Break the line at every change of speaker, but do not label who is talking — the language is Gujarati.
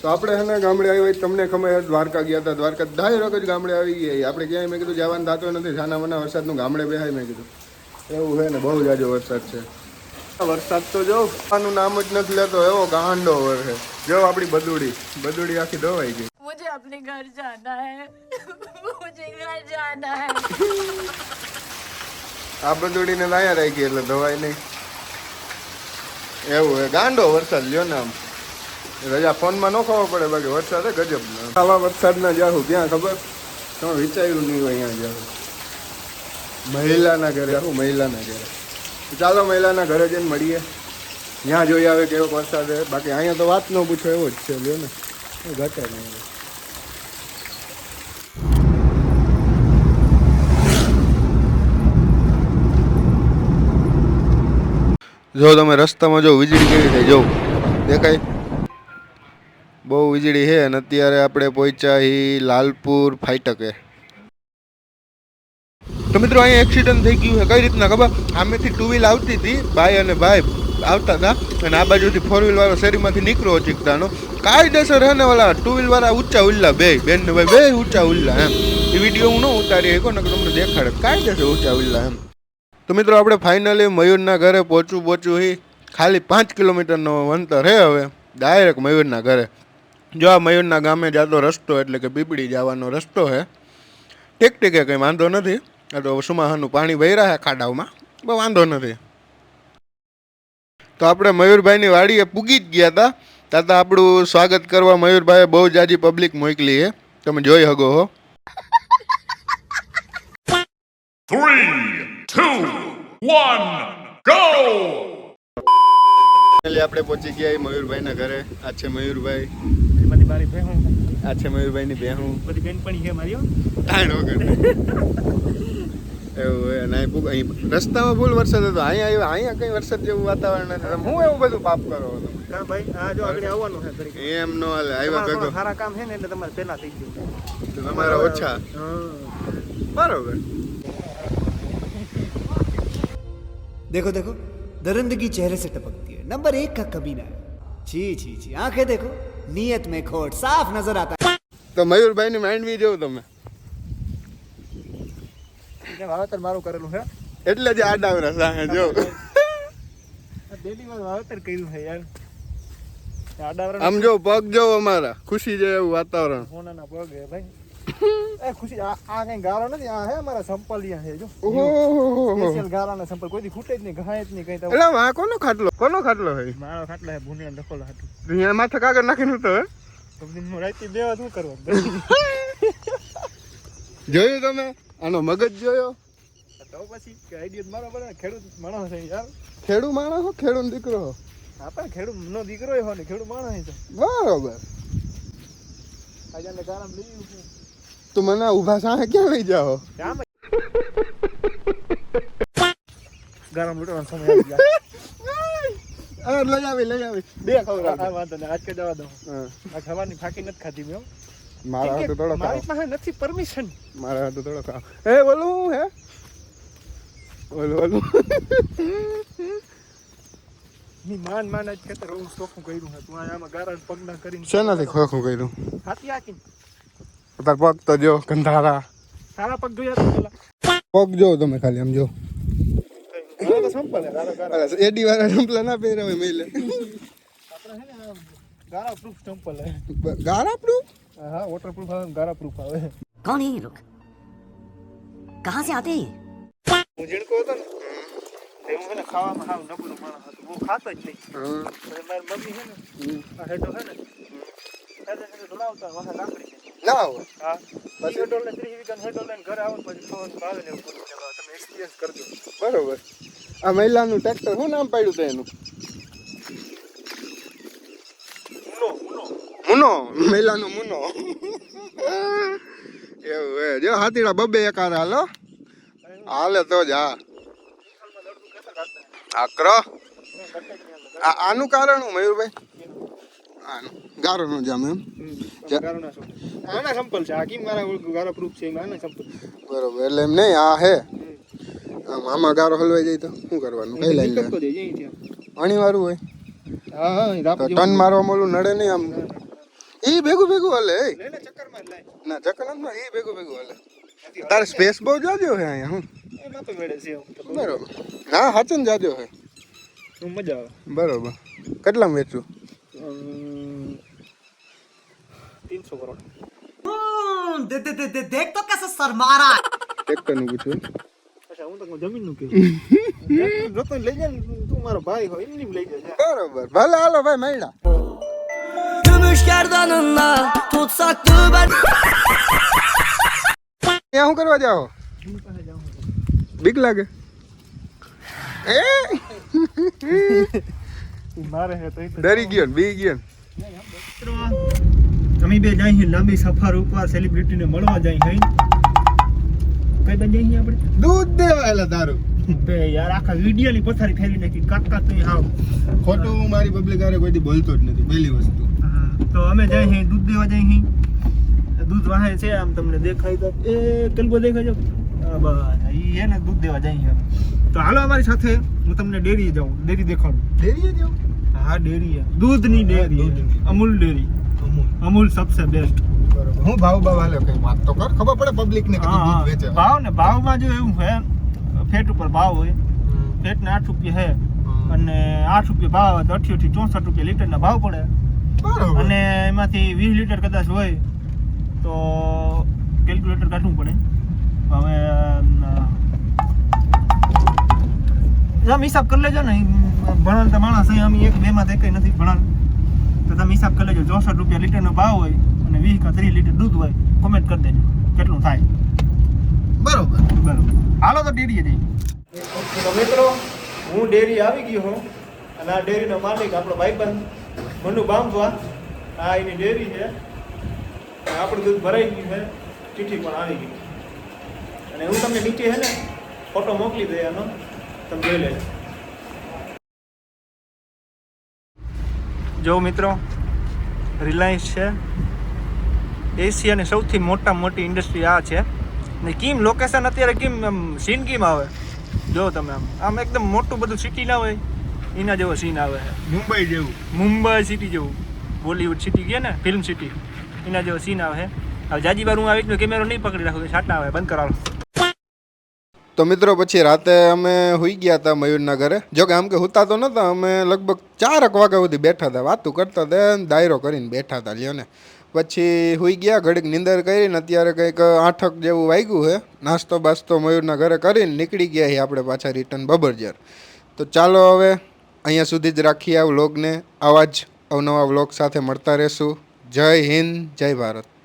તો આપણે હે ને ગામડે આવી તમને ખબર દ્વારકા ગયા હતા. દ્વારકા ડાયરેક્ટ જ ગામડે આવી ગયા. આપણે ક્યાંય મેં કીધું જવાનું થતો નથી. છાના મના વરસાદનું ગામડે બેહાય મેં કીધું એવું છે ને. બહુ જાજો વરસાદ છે. વરસાદ તો જો આનું નામ જ નથી લેતો એવો ગાંડો વરસે. જો આપણી બદુડી આખી ધોવાઈ ગઈ.
मुझे अपने घर जाना है मुझे घर जाना है
આ બદુડીને લાયા રાખી એટલે ધોવાય નહીં એવું હે. ગાંડો વરસાદ લ્યો ને આમ રજા ફોનમાં ન ખાવા પડે. બાકી વરસાદ હે ગજબ. આવા વરસાદના જાહું ક્યાં ખબર તમે વિચાર્યું નહીં હોય. અહીંયા જાહું મહિલાના ઘરે આવું. મહિલાના ઘરે ચાલો મહિલાના ઘરે જઈને મળીએ. ત્યાં જોઈ આવે કેવો વરસાદ છે. બાકી અહીંયા તો વાત ન પૂછો એવો જ છે લ્યો ને. ઘટે નહીં. જો તમે રસ્તામાં જો વીજળી કેવી થઈ જો દેખાય. બહુ વીજળી છે. અને અત્યારે આપણે પહોંચ્યા હી લાલપુર ફાટકે. તો મિત્રો અહીંયા એક્સિડન્ટ થઈ ગયું છે. કઈ રીતના ખબર? સામેથી ટુ વ્હીલ આવતી હતી. ભાઈ અને ભાઈ આવતા હતા અને આ બાજુથી ફોર વ્હીલ વાળો શેરીમાંથી નીકળો ચીકતાનો કાયદેસર હે ને ઓલા ટુ વ્હીલ વાળા ઊંચા ઉલ્લા બે બેન ને ભાઈ બે ઊંચા ઉલ્લા એમ. એ વિડીયો હું ન ઉતારી શકો ને તમને દેખાડે. કાયદેસર ઊંચા ઉલ્લા એમ. તો મિત્રો આપણે ફાઇનલી મયુરના ઘરે પહોંચ્યું હી. ખાલી 5 કિલોમીટરનો અંતર હે. હવે ડાયરેક્ટ મયુરના ઘરે. જો આ મયુરના ગામે જતો રસ્તો એટલે કે પીપળી જવાનો રસ્તો છે. ઠીક કંઈ વાંધો નથી. આ તો સુમાહાનું પાણી વહી રહ્યા ખાડાઓમાં. બહુ વાંધો નથી. તો આપણે મયુરભાઈની વાડીએ પૂગી જ ગયા હતા. તાતા આપણું સ્વાગત કરવા મયુરભાઈએ બહુ જાજી પબ્લિક મોકલી છે. તમે જોઈ શકો હો.
3, 2, 1, go!
આપણે પહોંચી ગયા મયુરભાઈના ઘરે. આ છે મયુરભાઈ. આ છે મયુરભાઈની બેહું.
બધી બેનપણી છે મારી
એવું હોય. અને અહીં રસ્તામાં ફૂલ વરસાદ હતો. અહીંયા કઈ વરસાદ જેવું વાતાવરણ નથી. હું એવું બધું પાપ કરો
હા ભાઈ. આ જો આગળ આવવાનું છે ઘડીક.
એમ નો હાલે. આવ્યા ભેગો
સારા કામ છે ને એટલે તમારે પહેલા થઈ ગયું.
તો તમારા ઓછા બરોબર.
देखो देखो दरिंदगी चेहरे से टपकती है. नंबर 1 का कमीना है. छी छी छी. आंखें देखो नियत में खोट साफ नजर आता है.
તો મયુરભાઈ ની માંડવી જેવું તમે
વાવેતર મારું કરેલું છે
એટલે જ આડાવરા સાહે જો
ડેલીમાં વાવેતર કર્યું છે યાર. આડાવરા
આમ જો પગ જો અમારા ખુશી જાય એવું વાતાવરણ.
સોનાના પગ હે ભાઈ. એ ખુશી આ કઈ ગાળો નથી. આ હે અમારા સંપલિયા છે જો.
ઓહો
સ્પેશિયલ ગાળાના સંપલ કોઈથી ખૂટે જ નહીં. ઘાય જ નહીં કઈ. તો
એટલે આ કોનો ખાટલો હે?
મારો ખાટલા હે ભૂનિયા ડખોલા હતું.
અહીંયા માથે કાગળ નાખીને તો હે
તો રાતી દેવા શું કરવા.
જોયું તમે આનો મગજ જોયો?
તો પછી આઈડિયા મારો બરાબર. ખેડૂત માણસ છે યાર.
ખેડૂ માણસ હો. ખેડૂત દીકરો હો.
આપણે ખેડૂત નો દીકરો હો ને ખેડૂત માણસ છે
બરોબર.
આજાને ગારામ લઈ આવ્યું.
તો મને ઊભા સાહે ક્યાં લઈ જાઓ?
ગારામ લૂંટવાનો સમય આવી ગયા.
લઈ આવી બે ખબર
આ વાંધો ને આજ કે જવા દો. આ ખવાની ફાકી નથી ખાધી મેં.
મારા હાથે થોડો
મારી પાસે નથી પરમિશન.
મારા હાથે થોડો ખાવ. હે બોલું હે બોલું
ની માન આજ ખેતર હું ચોખ્ખું કર્યું હતું. આમાં ગારા પગના કરીને
શેનાથી ખોખું કર્યું?
હાથી આકી
તાર પગ તો જો ગંધારા.
સારા પગ જોયા તો પેલા
પગ જો તમે ખાલી આમ જો.
ગારા તો સંપલ હે. ગારા
એડી વાળા ચંપલા ના પહેરાવે મેલે.
આપણે હે ને ગારા પ્રૂફ ચંપલ હે.
ગારા પ્રૂફ?
હા વોટર પ્રૂફ આવે ગારા પ્રૂફ આવે.
कौन है ये लोग कहाँ से आते हैं
હું જીણકો હતો ને એવું હે ને ખાવામાં હાવ નબળું માણસ હતો. બહુ ખાતો જ નહીં. મારી મમ્મી છે ને આ હેડો છે ને ધોલાવતા વાહ લાકડી છે.
ના હોય.
હા પછી હેડો ને 30 વીઘા હેડો લઈને ઘરે આવો પછી ખાવાનું ભાવે ને એવું બધું. તમે એક્સપિરિયન્સ કરજો.
બરોબર. આ મહિલાનું ટ્રેક્ટર શું નામ પાડ્યું હતું એનું? મુનો. મહિલાનો મુનો. એવું હે. જો હાથીડા બબે એકાર હાલો હાલે તો જ. હા આકરો. આનું કારણ હું મયુરભાઈ આનું ગારો નો જામ એમ.
આના સંપલ છે. આ કેમ મારા ગારો પ્રૂફ છે. આના સંપલ
બરોબર. એટલે એમ નહીં આ હે આમાં ગારો હલવાઈ જાય તો શું કરવાનું? કઈ લાઈન અણીવાળું હોય
હા
તો ટન મારવા મોલું નડે નહીં આમ. ઈ ભેગું ભેગું હાલે એ
લે ને ચક્કર માં લાય
ના ચકલામાં ઈ ભેગું ભેગું હાલે તારે સ્પેસ બહુ જાજો હે અહીંયા હું
એમાં તો વેડે છે
બરોબર હા હાચન જાજો હે
હું મજા આવે
બરોબર કેટલામાં વેચું
300 કરોડ
देख तो कैसे शर्मा रहा है
ટ્રેક્ટરનું પૂછું
અચ્છા હું તો જમીન નું કહું જોતો લઈ જા ને તું મારો ભાઈ હોય એમની લઈ જા
બરોબર ભલે હાલો ભાઈ મૈડા
Gümüş gerdanınla tutsak düğben
ત્યાં શું કરવા જાઓ બીક લાગે એ
મારે હે તો
ડરી ગયો ને બી ગયો ને
અમે બે જાય છે લાંબી સફર ઉપર સેલિબ્રિટીને મળવા જાય છે કઈ બાજુ જઈએ આપણે
દૂધ દેવા એલા દારૂ
બે યાર આખા વિડિયો ની પથારી ફેરવી નાખી કાકા તો હાવ
ખોટું હું મારી પબ્લિક હારે કોઈથી બોલતો જ નથી પહેલી વસ્તુ
તો અમે જાય છે દૂધ દેવા જાય છે દૂધ વાહે છે આમ તમને દેખાય તો એ કલબો દેખાય છે બસ ઈ હે ને દૂધ દેવા જાય છે તો હાલો અમારી સાથે હું તમને ડેરી જાઉં ડેરી દેખાડું
ડેરીએ જાવ
હા ડેરી છે દૂધની ડેરી અમૂલ ડેરી અમૂલ સબસે બેસ્ટ
બરોબર હું ભાવ હાલે કઈ વાત તો કર ખબર પડે પબ્લિક ને કે દૂધ વેચે
ભાવમાં જો એવું છે ફેટ ઉપર ભાવ હોય ફેટ ને 8 રૂપિયા હે અને 8 રૂપિયા ભાવ હોય તો 88 થી 64 રૂપિયા લીટર ના ભાવ પડે
બરોબર
અને એમાંથી 20 લીટર કદાચ હોય તો કેલ્ક્યુલેટર કાઢવું પડે હવે તમે હિસાબ કરી લેજો ને ભણતા માણસ અહીં અમે 1 2 માં કઈ નથી ભણાવ તો તમે હિસાબ કરી લેજો 64 રૂપિયા લીટરનો ભાવ હોય અને 20 કે 30 લીટર દૂધ હોય કોમેન્ટ કરી દેજો કેટલું થાય
બરોબર
બરોબર હાલો તો ડેરીએ જઈએ તો મિત્રો હું ડેરી આવી ગયો હું અને આ ડેરીનો માલિક આપણો ભાઈબંધ મનુ બામવા આ એની ડેરી છે આપણું દૂધ ભરાઈ ગયું છે ચીઠી પણ આવી ગઈ અને હું તમને નીચે છે ને ફોટો મોકલી દે એનો તમે જોઈ લેજો જો મિત્રો રિલાયન્સ છે એશિયાની સૌથી મોટી ઇન્ડસ્ટ્રી આ છે ને કેમ લોકેશન અત્યારે કેમ આમ સીન કેમ આવે જો તમે આમ એકદમ મોટું બધું સિટી ના હોય એના જેવો સીન આવે
મુંબઈ જેવું
મુંબઈ સિટી જેવું બોલિવૂડ સિટી કહે ને ફિલ્મ સિટી એના જેવો સીન આવે હવે જાજી વાર હું આવી રીતનો કેમેરો નહીં પકડી રાખું છાટા આવે બંધ કરાવો
તો મિત્રો પછી રાતે અમે હુઈ ગયા હતા મયુરના ઘરે જો કે આમ કે હુતા તો નતા અમે લગભગ 4 વાગ્યા સુધી બેઠા હતા વાતું કરતા હતા દાયરો કરીને બેઠા હતા લ્યો ને પછી હુઈ ગયા ઘડીક નીંદર કરીને અત્યારે કંઈક 8 જેવું વાગ્યું છે નાસ્તો બાસ્તો મયુરના ઘરે કરીને નીકળી ગયા છીએ આપણે પાછા રિટર્ન બબરજર તો ચાલો હવે અહીંયા સુધી જ રાખીએ આ વ્લોગને આવા જ અવનવા વ્લોગ સાથે મળતા રહેશું જય હિન્દ જય ભારત